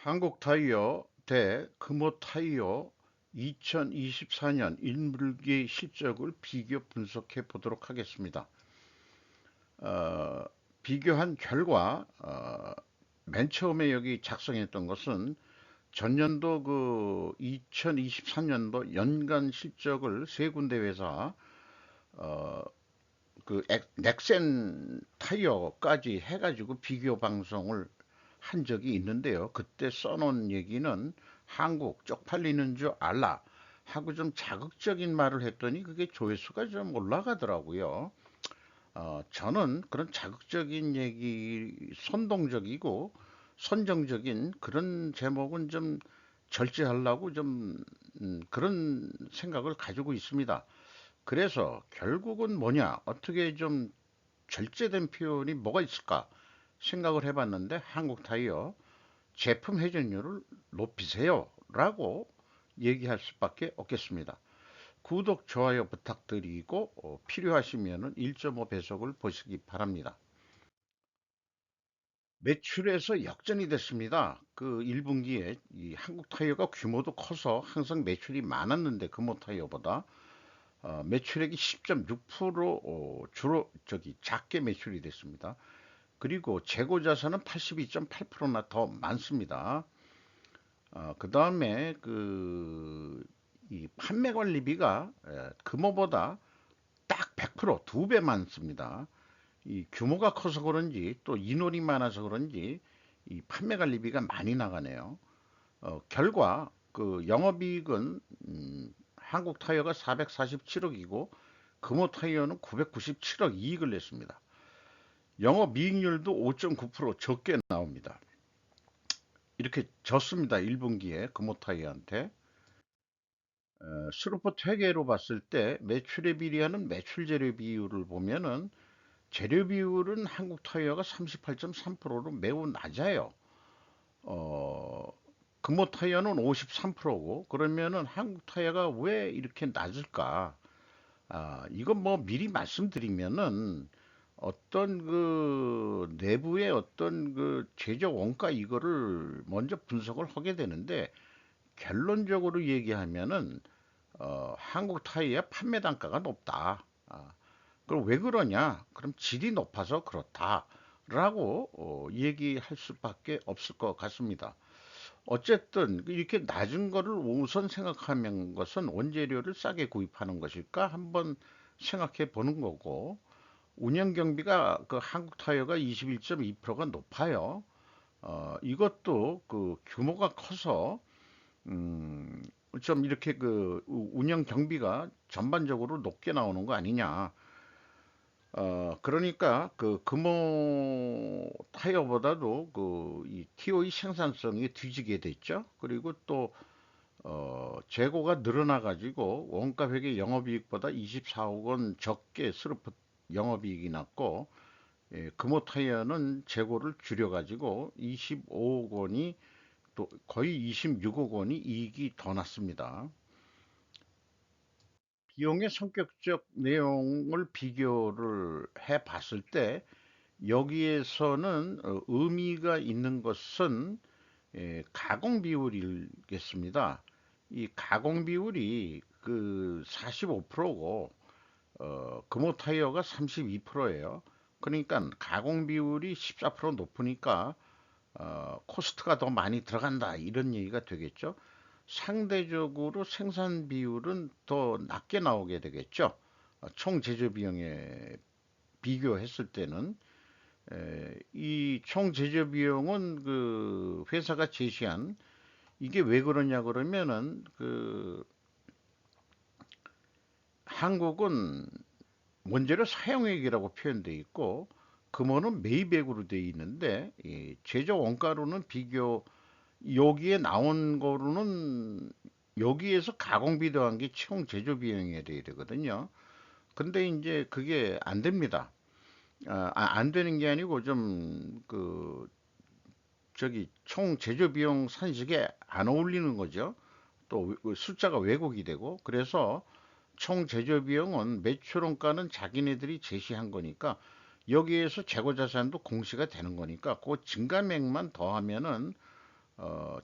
한국타이어 대 금호타이어 2024년 1분기 실적을 비교 분석해 보도록 하겠습니다. 어, 비교한 결과 맨 처음에 여기 작성했던 것은 전년도 그 2023년도 연간 실적을 세 군데 회사 어, 그 넥센 타이어까지 해가지고 비교 방송을 한 적이 있는데요. 그때 써놓은 얘기는 한국 쪽팔리는 줄 알라 하고 좀 자극적인 말을 했더니 그게 조회수가 좀 올라가더라고요. 저는 그런 자극적인 얘기, 선동적이고 선정적인 그런 제목은 좀 절제하려고 좀 그런 생각을 가지고 있습니다. 그래서 결국은 뭐냐, 어떻게 좀 절제된 표현이 뭐가 있을까 생각을 해봤는데 한국 타이어 제품 회전율을 높이세요 라고 얘기할 수밖에 없겠습니다. 구독, 좋아요 부탁드리고 필요하시면 1.5배속을 보시기 바랍니다. 매출에서 역전이 됐습니다. 그 1분기에 이 한국 타이어가 규모도 커서 항상 매출이 많았는데 금호 타이어보다 매출액이 10.6% 주로 작게 매출이 됐습니다. 그리고 재고 자산은 82.8%나 더 많습니다. 그 다음에 이 판매 관리비가 금호보다 딱 100%, 2배 많습니다. 이 규모가 커서 그런지 또 인원이 많아서 그런지 이 판매 관리비가 많이 나가네요. 결과 그 영업이익은 한국 타이어가 447억이고 금호 타이어는 997억 이익을 냈습니다. 영업이익률도 5.9% 적게 나옵니다. 이렇게 졌습니다. 1분기에 금호타이어한테. 스루퍼 회계로 봤을 때 매출에 비례하는 매출 재료 비율을 보면은 재료 비율은 한국 타이어가 38.3%로 매우 낮아요. 어, 금호 타이어는 53%고 그러면은 한국 타이어가 왜 이렇게 낮을까? 이건 뭐 미리 말씀드리면은 어떤 그 내부의 어떤 그 제조 원가 이거를 먼저 분석을 하게 되는데 결론적으로 얘기하면은 한국 타이어 판매 단가가 높다. 그럼 왜 그러냐? 그럼 질이 높아서 그렇다라고 얘기할 수밖에 없을 것 같습니다. 어쨌든 이렇게 낮은 거를 우선 생각하면 것은 원재료를 싸게 구입하는 것일까 한번 생각해 보는 거고 운영 경비가 그 한국 타이어가 21.2%가 높아요. 이것도 그 규모가 커서 음, 좀 이렇게 그 운영 경비가 전반적으로 높게 나오는 거 아니냐. 그러니까 그 금호 타이어보다도 그 이 TOE 생산성이 뒤지게 됐죠. 그리고 또 재고가 늘어나 가지고 원가 회계 영업이익보다 24억 원 적게 스루프 영업이익이 났고 금호 타이어는 재고를 줄여 가지고 25억 원이 또 거의 26억 원이 이익이 더 났습니다. 비용의 성격적 내용을 비교를 해 봤을 때 여기에서는 의미가 있는 것은 가공 비율이겠습니다. 이 가공 비율이 그 45%고 금호 타이어가 32%예요. 그러니까 가공 비율이 14% 높으니까 코스트가 더 많이 들어간다 이런 얘기가 되겠죠. 상대적으로 생산 비율은 더 낮게 나오게 되겠죠. 총 제조 비용에 비교했을 때는 이 총 제조 비용은 그 회사가 제시한 이게 왜 그러냐 그러면은 그 한국은 원재료 사용액이라고 표현되어 있고 금호는 매입액으로 되어 있는데 이 제조 원가로는 비교 여기에 나온 거로는 여기에서 가공비 더한 게 총 제조 비용이 돼야 되거든요. 근데 이제 그게 안 됩니다. 안 되는 게 아니고 좀 그 저기 총 제조 비용 산식에 안 어울리는 거죠. 또 숫자가 왜곡이 되고 그래서 총 제조 비용은 매출 원가는 자기네들이 제시한 거니까 여기에서 재고 자산도 공시가 되는 거니까 그 증가액만 더하면은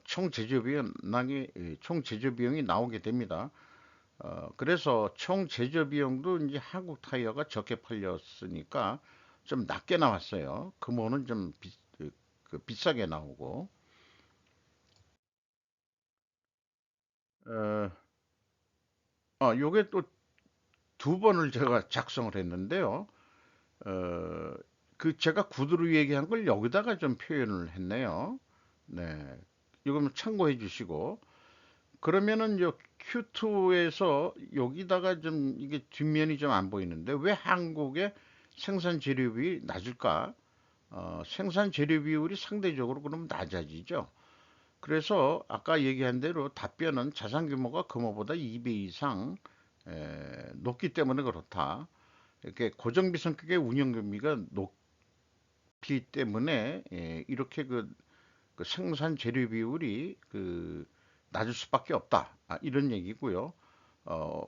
총 제조 비용이 나오게 됩니다. 그래서 총 제조 비용도 이제 한국 타이어가 적게 팔렸으니까 좀 낮게 나왔어요. 금호는 좀 비싸게 나오고. 어, 요게 또 두 번을 제가 작성을 했는데요. 어, 제가 구두로 얘기한 걸 여기다가 좀 표현을 했네요. 네. 이거는 참고해 주시고. 그러면은 요 Q2에서 여기다가 좀 이게 뒷면이 좀 안 보이는데 왜 한국의 생산 재료비 낮을까? 생산 재료 비율이 상대적으로 그럼 낮아지죠. 그래서 아까 얘기한 대로 답변은 자산 규모가 금호보다 2배 이상 높기 때문에 그렇다. 이렇게 고정비 성격의 운영금리가 높기 때문에 이렇게 그 생산 재료 비율이 낮을 수밖에 없다. 이런 얘기고요.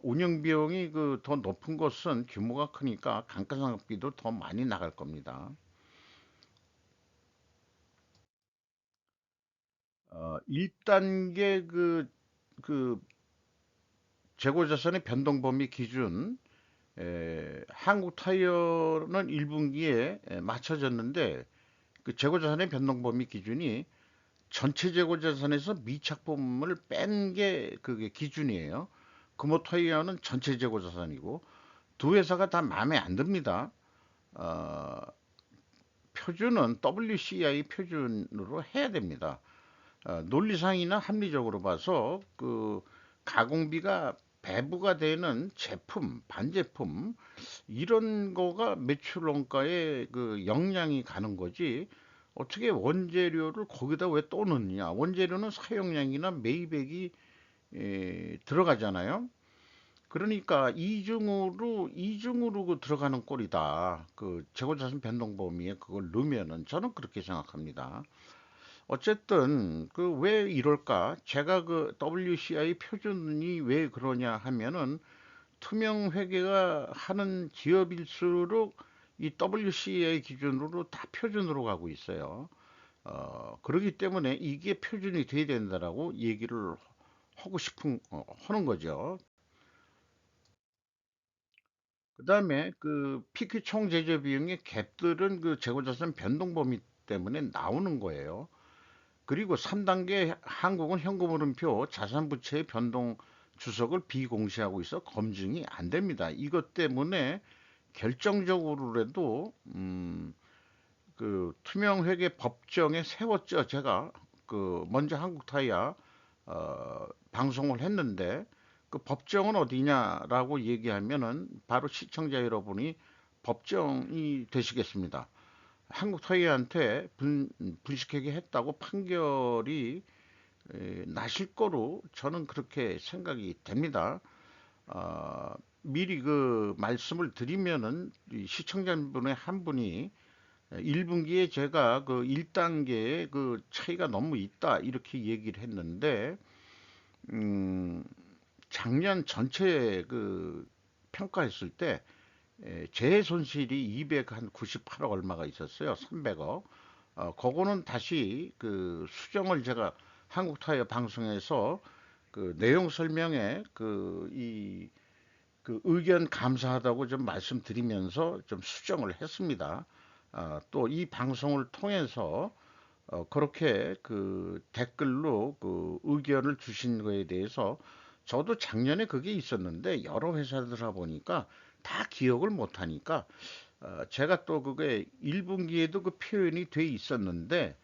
운영 비용이 더 높은 것은 규모가 크니까 감가상각비도 더 많이 나갈 겁니다. 1단계 그 재고자산의 변동 범위 기준 한국 타이어는 1분기에 맞춰졌는데 그 재고자산의 변동 범위 기준이 전체 재고자산에서 미착품을 뺀 게 그게 기준이에요. 금호 타이어는 전체 재고자산이고 두 회사가 다 마음에 안 듭니다. 어, 표준은 WCI 표준으로 해야 됩니다. 논리상이나 합리적으로 봐서 가공비가 배부가 되는 제품, 반제품 이런 거가 매출 원가에 영향이 가는 거지. 어떻게 원재료를 거기다 왜 또 넣느냐? 원재료는 사용량이나 매입액이 들어가잖아요. 그러니까 이중으로 들어가는 꼴이다. 재고자산 변동 범위에 그걸 넣으면은 저는 그렇게 생각합니다. 어쨌든 왜 이럴까? 제가 WCI 표준이 왜 그러냐 하면은 투명 회계가 하는 기업일수록 이 WCI 기준으로 다 표준으로 가고 있어요. 그렇기 때문에 이게 표준이 돼야 된다라고 얘기를 하는 거죠. 그다음에 PQ 총 제조 비용의 갭들은 재고자산 변동 범위 때문에 나오는 거예요. 그리고 3단계 한국은 현금흐름표 자산부채의 변동 주석을 비공시하고 있어 검증이 안 됩니다. 이것 때문에 결정적으로라도 투명회계 법정에 세웠죠. 제가 먼저 한국타이야 방송을 했는데 그 법정은 어디냐라고 얘기하면은 바로 시청자 여러분이 법정이 되시겠습니다. 한국타이한테 분식회계 했다고 판결이 나실 거로 저는 그렇게 생각이 됩니다. 어, 미리 말씀을 드리면은 시청자분의 한 분이 1분기에 제가 1단계의 차이가 너무 있다 이렇게 얘기를 했는데 음, 작년 전체 평가했을 때 제 손실이 298억 얼마가 있었어요. 300억. 그거는 다시 수정을 제가 한국타이어 방송에서 내용 설명에 의견 감사하다고 좀 말씀드리면서 좀 수정을 했습니다. 또 이 방송을 통해서 그렇게 댓글로 의견을 주신 거에 대해서 저도 작년에 그게 있었는데 여러 회사들하 보니까 다 기억을 못 하니까 제가 또 그게 1분기에도 그 표현이 돼 있었는데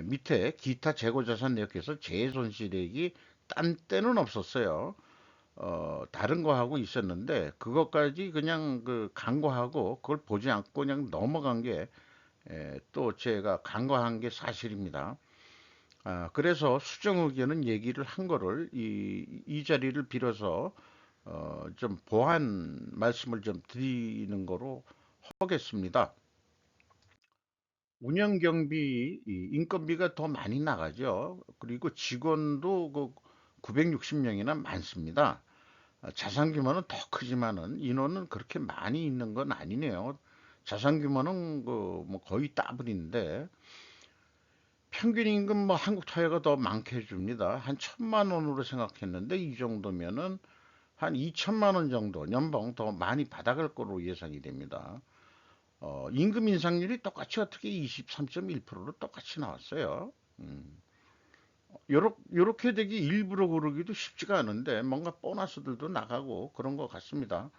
밑에 기타 재고자산 내역에서 재손실액이 딴 때는 없었어요. 다른 거 하고 있었는데 그것까지 그냥 간과하고 그걸 보지 않고 그냥 넘어간 게 또 제가 간과한 게 사실입니다. 그래서 수정 의견은 얘기를 한 거를 이 자리를 빌어서 좀 보완 말씀을 좀 드리는 거로 하겠습니다. 운영 경비, 인건비가 더 많이 나가죠. 그리고 직원도 960명이나 많습니다. 자산 규모는 더 크지만은 인원은 그렇게 많이 있는 건 아니네요. 자산 규모는 뭐 거의 더블인데 평균 임금 뭐 한국 타이어가 더 많게 해줍니다. 한 1,000만 원으로 생각했는데 이 정도면은 한 2천만 원 정도 연봉 더 많이 받아갈 거로 예상이 됩니다. 임금 인상률이 똑같이 어떻게 23.1%로 똑같이 나왔어요. 음, 요렇게 되기 일부러 그러기도 쉽지가 않은데 뭔가 보너스들도 나가고 그런 것 같습니다.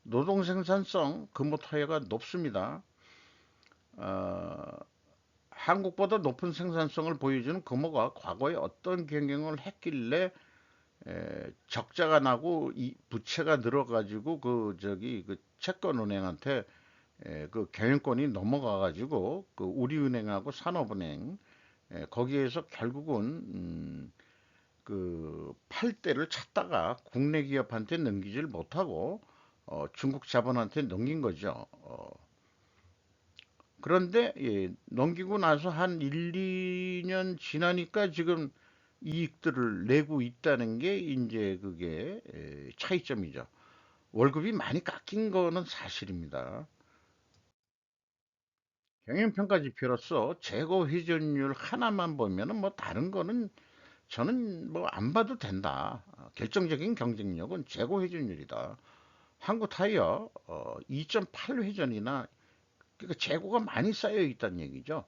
노동 생산성 근무 타이어가 높습니다. 어, 한국보다 높은 생산성을 보여주는 금호가 과거에 어떤 경영을 했길래 적자가 나고 이 부채가 늘어가지고 그 저기 그 채권은행한테 그 경영권이 넘어가가지고 그 우리은행하고 산업은행 거기에서 결국은 그 팔대를 찾다가 국내 기업한테 넘기질 못하고 중국 자본한테 넘긴 거죠. 그런데 넘기고 나서 한 1, 2년 지나니까 지금 이익들을 내고 있다는 게 이제 그게 차이점이죠. 월급이 많이 깎인 거는 사실입니다. 경영평가 지표로서 재고 회전율 하나만 보면은 뭐 다른 거는 저는 뭐 안 봐도 된다. 결정적인 경쟁력은 재고 회전율이다. 한국 타이어 2.8 회전이나 그러니까 재고가 많이 쌓여 있다는 얘기죠.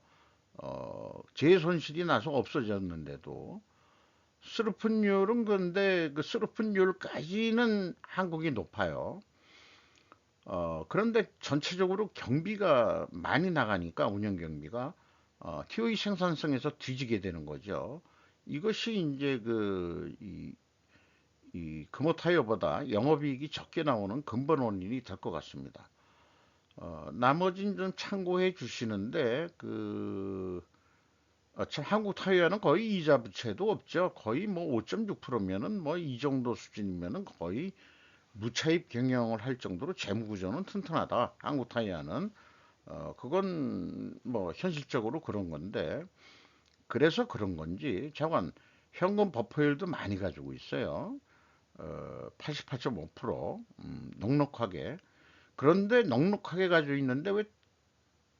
재해 손실이 나서 없어졌는데도 스루픈율은 근데 그 스루픈율까지는 한국이 높아요. 그런데 전체적으로 경비가 많이 나가니까 운영 경비가 TOE 생산성에서 뒤지게 되는 거죠. 이것이 이제 이 금호 타이어보다 영업이익이 적게 나오는 근본 원인이 될 것 같습니다. 나머지는 좀 참고해 주시는데 참 한국 타이어는 거의 이자 부채도 없죠. 거의 뭐 5.6%면은 뭐 이 정도 수준이면은 거의 무차입 경영을 할 정도로 재무 구조는 튼튼하다. 한국 타이어는 그건 뭐 현실적으로 그런 건데 그래서 그런 건지 저건 현금 버퍼율도 많이 가지고 있어요. 88.5% 넉넉하게. 그런데 넉넉하게 가지고 있는데 왜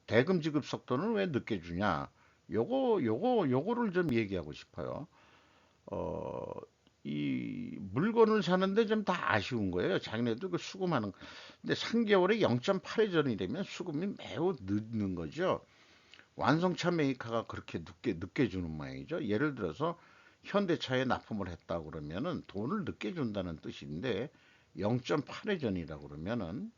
대금 지급 속도는 왜 늦게 주냐? 요거를 좀 얘기하고 싶어요. 어, 이 물건을 사는데 좀 다 아쉬운 거예요. 자기네도 그 수금하는. 근데 3개월에 0.8회전이 되면 수금이 매우 늦는 거죠. 완성차 메이커가 그렇게 늦게 주는 모양이죠. 예를 들어서 현대차에 납품을 했다 그러면은 돈을 늦게 준다는 뜻인데 0.8회전이라 그러면은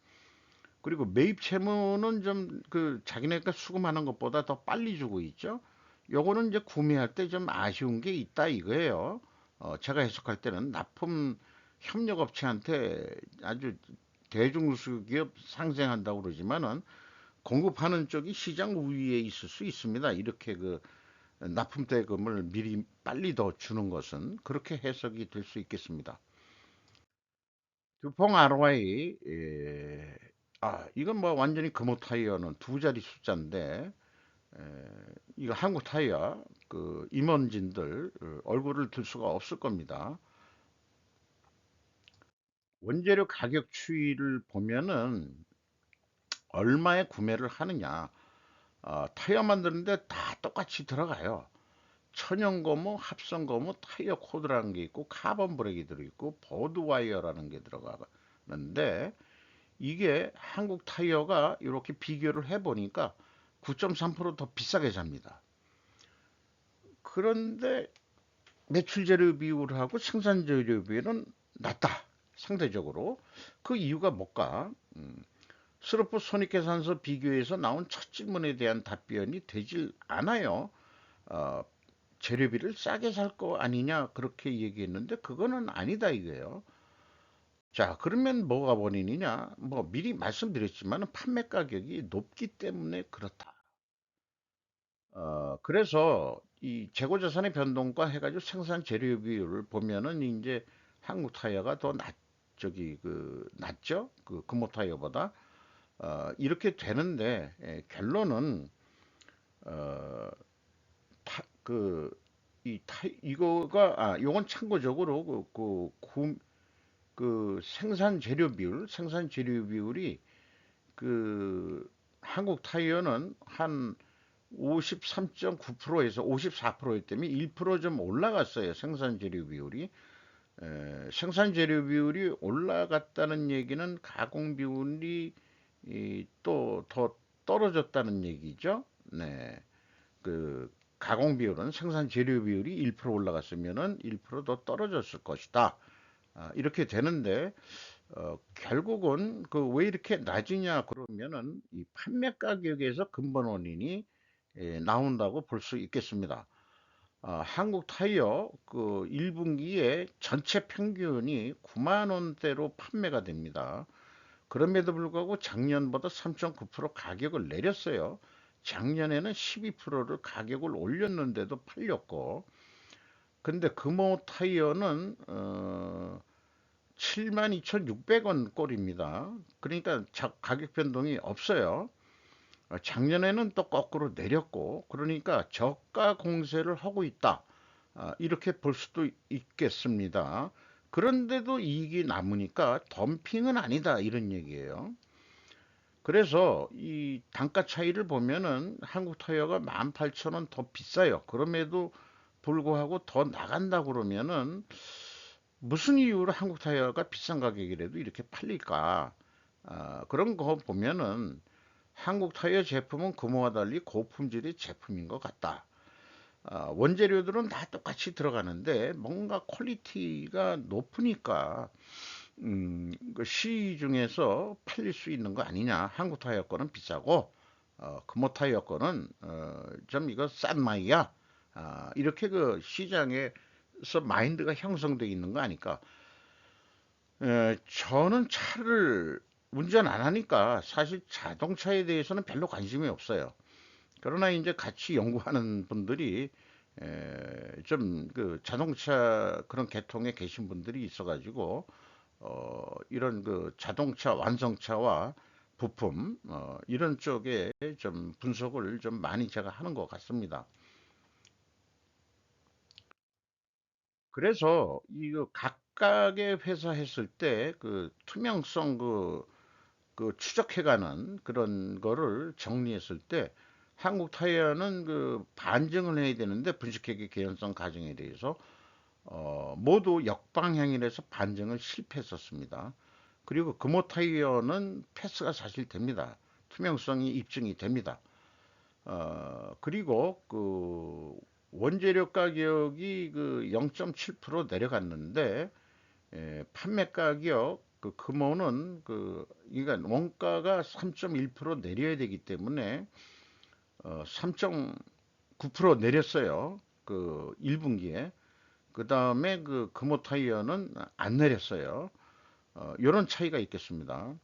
그리고 매입 채무는 좀 그 자기네가 수금하는 것보다 더 빨리 주고 있죠. 요거는 이제 구매할 때 좀 아쉬운 게 있다 이거예요. 제가 해석할 때는 납품 협력업체한테 아주 대중수기업 상생한다고 그러지만은 공급하는 쪽이 시장 우위에 있을 수 있습니다. 이렇게 그 납품 대금을 미리 빨리 더 주는 것은 그렇게 해석이 될 수 있겠습니다. 두퐁 RY 이건 뭐 완전히 금호 타이어는 두 자리 숫자인데 에, 이거 한국 타이어 그 임원진들 얼굴을 들 수가 없을 겁니다. 원재료 가격 추이를 보면은 얼마에 구매를 하느냐. 타이어 만드는데 다 똑같이 들어가요. 천연고무, 합성고무, 타이어 코드라는 게 있고 카본 브레이크 들어있고 보드와이어라는 게 들어가는데 이게 한국 타이어가 이렇게 비교를 해보니까 9.3%더 비싸게 잡니다. 그런데 매출 재료 비율하고 생산 재료 비율은 낮다. 상대적으로. 그 이유가 뭘까? 스로프 손익계산서 비교에서 나온 첫 질문에 대한 답변이 되질 않아요. 어, 재료비를 싸게 살 거 아니냐 그렇게 얘기했는데 그거는 아니다 이거예요. 자, 그러면 뭐가 원인이냐? 뭐 미리 말씀드렸지만 판매 가격이 높기 때문에 그렇다. 그래서 이 재고자산의 변동과 해가지고 생산 재료 비율을 보면은 이제 한국 타이어가 더 저기 낮죠? 그 금호 타이어보다. 이렇게 되는데 결론은 어, 그, 이거가, 요건 참고적으로 생산 재료 비율이 그, 한국 타이어는 한 53.9%에서 54%였다면 1%좀 올라갔어요. 생산 재료 비율이. 생산 재료 비율이 올라갔다는 얘기는 가공 비율이 또 더 떨어졌다는 얘기죠. 네. 그 가공 비율은 생산 재료 비율이 1% 올라갔으면은 1%더 떨어졌을 것이다. 이렇게 되는데 결국은 그 왜 이렇게 낮으냐 그러면은 이 판매 가격에서 근본 원인이 나온다고 볼 수 있겠습니다. 한국 타이어 그 1분기에 전체 평균이 9만 원대로 판매가 됩니다. 그럼에도 불구하고 작년보다 3.9% 가격을 내렸어요. 작년에는 12%를 가격을 올렸는데도 팔렸고, 근데 금호 타이어는 72,600원 꼴입니다. 그러니까 가격 변동이 없어요. 작년에는 또 거꾸로 내렸고, 그러니까 저가 공세를 하고 있다. 이렇게 볼 수도 있겠습니다. 그런데도 이익이 남으니까 덤핑은 아니다. 이런 얘기예요. 그래서 이 단가 차이를 보면은 한국 타이어가 18,000원 더 비싸요. 그럼에도 불구하고 더 나간다 그러면은 무슨 이유로 한국 타이어가 비싼 가격이라도 이렇게 팔릴까? 그런 거 보면은 한국 타이어 제품은 금호와 달리 고품질의 제품인 것 같다. 원재료들은 다 똑같이 들어가는데 뭔가 퀄리티가 높으니까 그 시중에서 팔릴 수 있는 거 아니냐. 한국 타이어 거는 비싸고 금호 타이어 거는 좀 이거 싼 마이야. 이렇게 그 시장에서 마인드가 형성되어 있는 거 아닐까. 저는 차를 운전 안 하니까 사실 자동차에 대해서는 별로 관심이 없어요. 그러나 이제 같이 연구하는 분들이 좀 그 자동차 그런 계통에 계신 분들이 있어가지고 이런 그 자동차 완성차와 부품 이런 쪽에 좀 분석을 좀 많이 제가 하는 것 같습니다. 그래서 이거 각각의 회사 했을 때 그 투명성 그 추적해가는 그런 거를 정리했을 때 한국 타이어는 그 반증을 해야 되는데 분식회계 개연성 가정에 대해서 모두 역방향이라서 반증을 실패했었습니다. 그리고 금호 타이어는 패스가 사실 됩니다. 투명성이 입증이 됩니다. 그리고 그 원재료 가격이 그 0.7% 내려갔는데 판매 가격 그 금호는 그 그러니까 원가가 3.1% 내려야 되기 때문에 3.9% 내렸어요. 그 1분기에. 그 다음에 그 금호 타이어는 안 내렸어요. 이런 차이가 있겠습니다.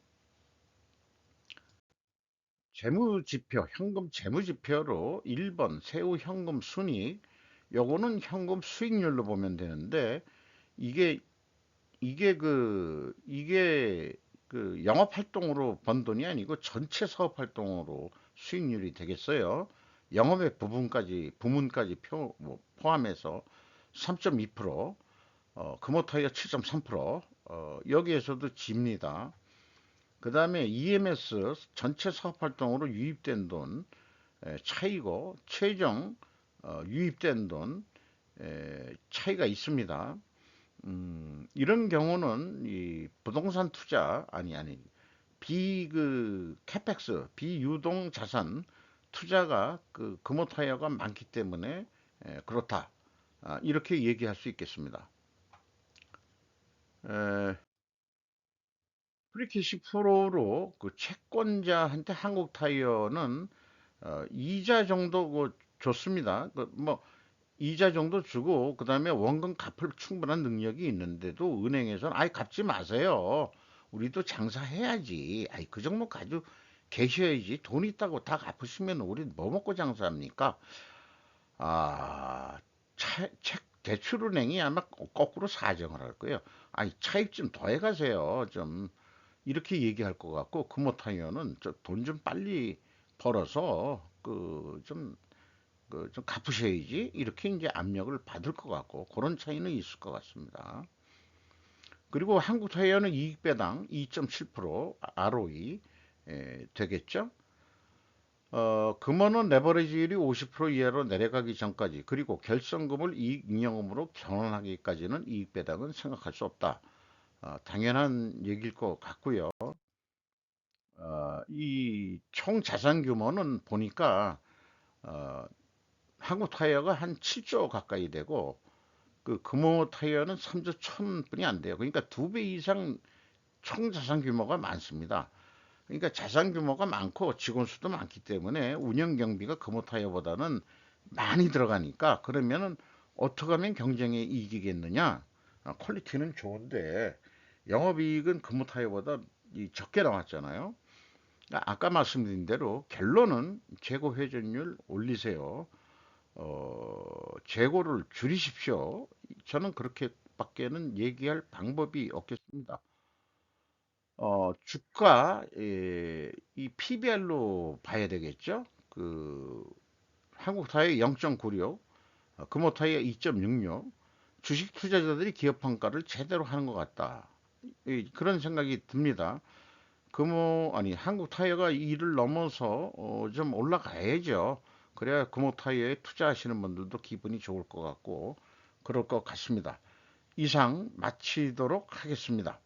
재무지표, 현금 재무지표로 1번 세후 현금 순이익, 요거는 현금 수익률로 보면 되는데 이게 이게 그 영업 활동으로 번 돈이 아니고 전체 사업 활동으로 수익률이 되겠어요. 영업의 부문까지 뭐 포함해서 3.2%, 금호 타이어 7.3%, 여기에서도 집니다. 그 다음에 EMS 전체 사업 활동으로 유입된 돈 차이고 최종 유입된 돈 차이가 있습니다. 이런 경우는 이 부동산 투자 아니 비그 캐펙스 비유동 자산 투자가 그 금호 타이어가 많기 때문에 그렇다. 이렇게 얘기할 수 있겠습니다. 에, 프리캐시 프로로 그 채권자한테 한국 타이어는 이자 정도 줬습니다. 그뭐 이자 정도 주고 그다음에 원금 갚을 충분한 능력이 있는데도 은행에서는 아이 갚지 마세요. 우리도 장사해야지. 아이 그 정도 가지고 계셔야지. 돈 있다고 다 갚으시면 우리 뭐 먹고 장사합니까? 아, 대출은행이 아마 거꾸로 사정을 할 거예요. 아니 차입 좀 더해가세요. 좀 이렇게 얘기할 것 같고 금호타이어는 돈 좀 빨리 벌어서 좀 갚으셔야지 이렇게 이제 압력을 받을 것 같고 그런 차이는 있을 것 같습니다. 그리고 한국 타이어는 이익 배당 2.7% ROE 되겠죠? 금원은 레버리지율이 50% 이하로 내려가기 전까지, 그리고 결성금을 이익 잉여금으로 변환하기까지는 이익 배당은 생각할 수 없다. 당연한 얘기일 것 같고요. 이 총 자산 규모는 보니까 어, 한국 타이어가 한 7조 가까이 되고, 그 금호 타이어는 3조 1,000분이 안 돼요. 그러니까 2배 이상 총 자산 규모가 많습니다. 그러니까 자산 규모가 많고 직원 수도 많기 때문에 운영 경비가 금호 타이어보다는 많이 들어가니까, 그러면은 어떻게 하면 경쟁에 이기겠느냐? 퀄리티는 좋은데 영업이익은 금호 타이어보다 적게 나왔잖아요. 아까 말씀드린 대로 결론은 재고 회전율 올리세요. 재고를 줄이십시오. 저는 그렇게밖에는 얘기할 방법이 없겠습니다. 주가, 이 PBR로 봐야 되겠죠? 한국타이어 0.96, 금호타이어 2.66, 주식 투자자들이 기업 평가를 제대로 하는 것 같다. 그런 생각이 듭니다. 한국타이어가 이를 넘어서 좀 올라가야죠. 그래야 금호타이어에 투자하시는 분들도 기분이 좋을 것 같고, 그럴 것 같습니다. 이상 마치도록 하겠습니다.